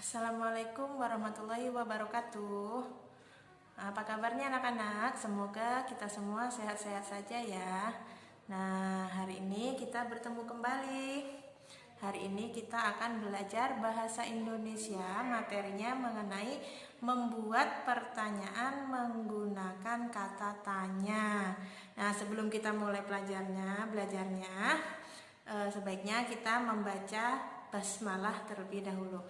Assalamualaikum warahmatullahi wabarakatuh. Apa kabarnya anak-anak? Semoga kita semua sehat-sehat saja ya. Nah, hari ini kita bertemu kembali. Hari ini kita akan belajar bahasa Indonesia. Materinya mengenai membuat pertanyaan menggunakan kata tanya. Nah, sebelum kita mulai belajarnya, sebaiknya kita membaca basmalah terlebih dahulu.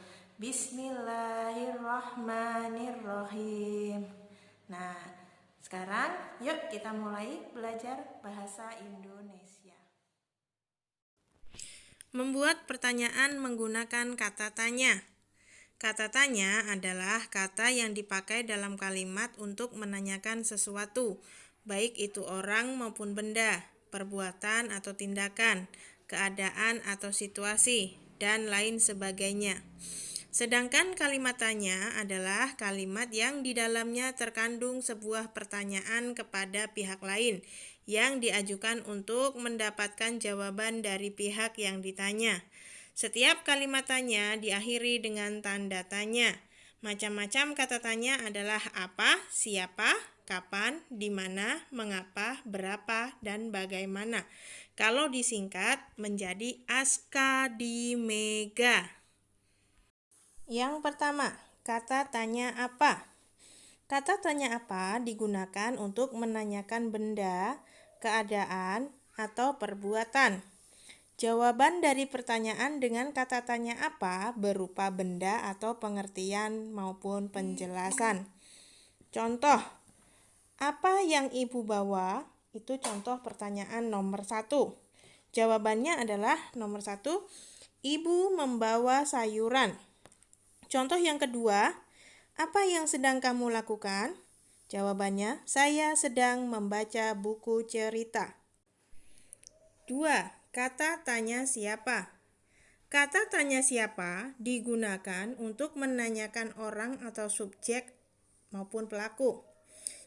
Bismillahirrahmanirrahim. Nah, sekarang yuk kita mulai belajar bahasa Indonesia. Membuat pertanyaan menggunakan kata tanya. Kata tanya adalah kata yang dipakai dalam kalimat untuk menanyakan sesuatu, baik itu orang maupun benda, perbuatan atau tindakan, keadaan atau situasi, dan lain sebagainya. Sedangkan kalimat tanya adalah kalimat yang di dalamnya terkandung sebuah pertanyaan kepada pihak lain yang diajukan untuk mendapatkan jawaban dari pihak yang ditanya. Setiap kalimat tanya diakhiri dengan tanda tanya. Macam-macam kata tanya adalah apa, siapa, kapan, di mana, mengapa, berapa, dan bagaimana. Kalau disingkat menjadi ASKADIMEGA. Yang pertama, kata tanya apa? Kata tanya apa digunakan untuk menanyakan benda, keadaan, atau perbuatan. Jawaban dari pertanyaan dengan kata tanya apa berupa benda atau pengertian maupun penjelasan. Contoh, apa yang ibu bawa? Itu contoh pertanyaan nomor 1. Jawabannya adalah nomor 1, ibu membawa sayuran. Contoh yang kedua, apa yang sedang kamu lakukan? Jawabannya, saya sedang membaca buku cerita. 2. Kata tanya siapa? Kata tanya siapa digunakan untuk menanyakan orang atau subjek maupun pelaku.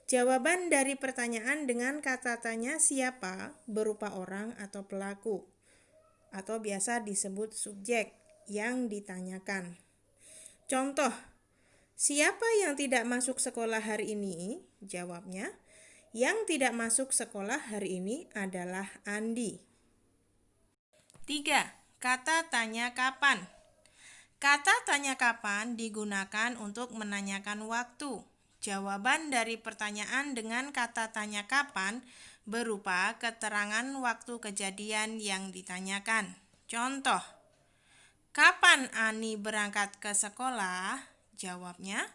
Jawaban dari pertanyaan dengan kata tanya siapa berupa orang atau pelaku, atau biasa disebut subjek yang ditanyakan. Contoh, siapa yang tidak masuk sekolah hari ini? Jawabnya, yang tidak masuk sekolah hari ini adalah Andi. 3. Kata tanya kapan? Kata tanya kapan digunakan untuk menanyakan waktu. Jawaban dari pertanyaan dengan kata tanya kapan berupa keterangan waktu kejadian yang ditanyakan. Contoh, kapan Ani berangkat ke sekolah? Jawabnya,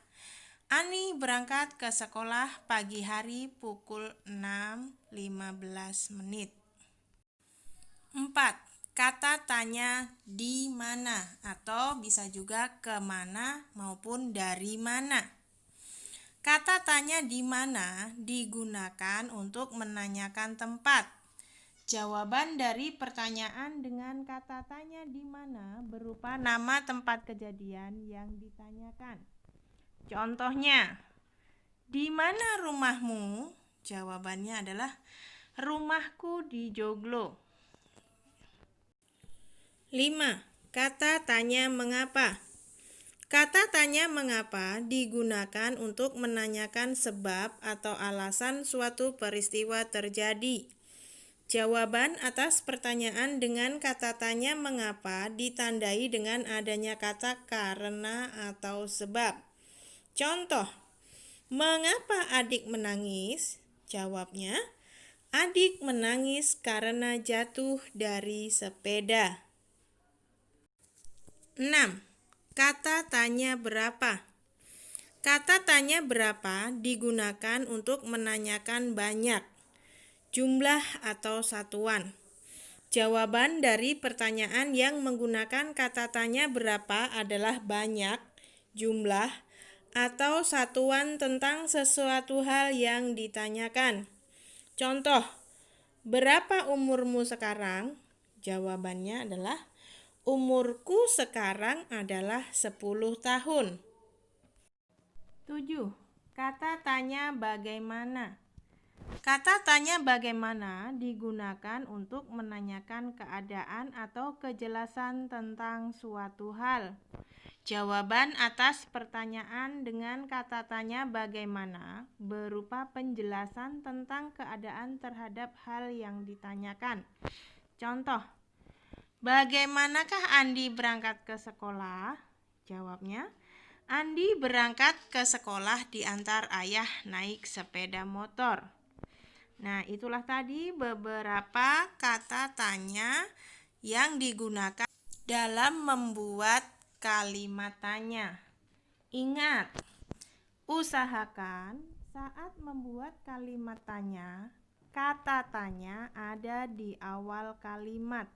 Ani berangkat ke sekolah pagi hari pukul 6.15 menit. 4. Kata tanya di mana atau bisa juga kemana maupun dari mana. Kata tanya di mana digunakan untuk menanyakan tempat. Jawaban dari pertanyaan dengan kata tanya di mana berupa nama tempat kejadian yang ditanyakan. Contohnya, di mana rumahmu? Jawabannya adalah rumahku di Joglo. 5. Kata tanya mengapa? Kata tanya mengapa digunakan untuk menanyakan sebab atau alasan suatu peristiwa terjadi. Jawaban atas pertanyaan dengan kata tanya mengapa ditandai dengan adanya kata karena atau sebab. Contoh, mengapa adik menangis? Jawabnya, adik menangis karena jatuh dari sepeda. 6. Kata tanya berapa? Kata tanya berapa digunakan untuk menanyakan banyak, jumlah atau satuan. Jawaban dari pertanyaan yang menggunakan kata tanya berapa adalah banyak, jumlah, atau satuan tentang sesuatu hal yang ditanyakan. Contoh, berapa umurmu sekarang? Jawabannya adalah, umurku sekarang adalah 10 tahun. 7. Kata tanya bagaimana? Kata tanya bagaimana digunakan untuk menanyakan keadaan atau kejelasan tentang suatu hal. Jawaban atas pertanyaan dengan kata tanya bagaimana berupa penjelasan tentang keadaan terhadap hal yang ditanyakan. Contoh, bagaimanakah Andi berangkat ke sekolah? Jawabnya, Andi berangkat ke sekolah diantar ayah naik sepeda motor. Nah, itulah tadi beberapa kata tanya yang digunakan dalam membuat kalimat tanya. Ingat, usahakan saat membuat kalimat tanya, kata tanya ada di awal kalimat.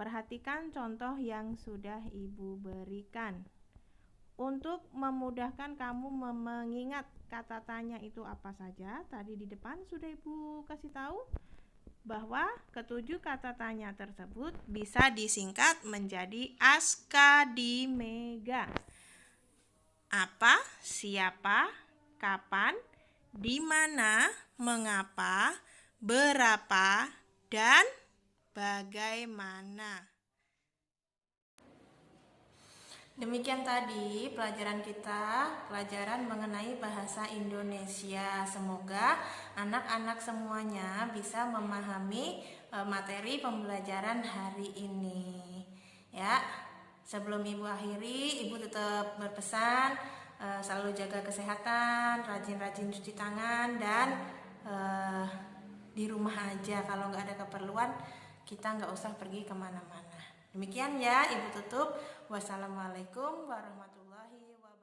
Perhatikan contoh yang sudah Ibu berikan. Untuk memudahkan kamu mengingat kata tanya itu apa saja, tadi di depan sudah Ibu kasih tahu bahwa ketujuh kata tanya tersebut bisa disingkat menjadi ASKADIMEGA. Apa, siapa, kapan, di mana, mengapa, berapa, dan bagaimana. Demikian tadi pelajaran kita, pelajaran mengenai bahasa Indonesia. Semoga anak-anak semuanya bisa memahami materi pembelajaran hari ini. Ya, sebelum Ibu akhiri, Ibu tetap berpesan selalu jaga kesehatan, rajin-rajin cuci tangan, dan di rumah aja. Kalau nggak ada keperluan, kita nggak usah pergi kemana-mana. Demikian ya, Ibu tutup. Wassalamualaikum warahmatullahi wabarakatuh.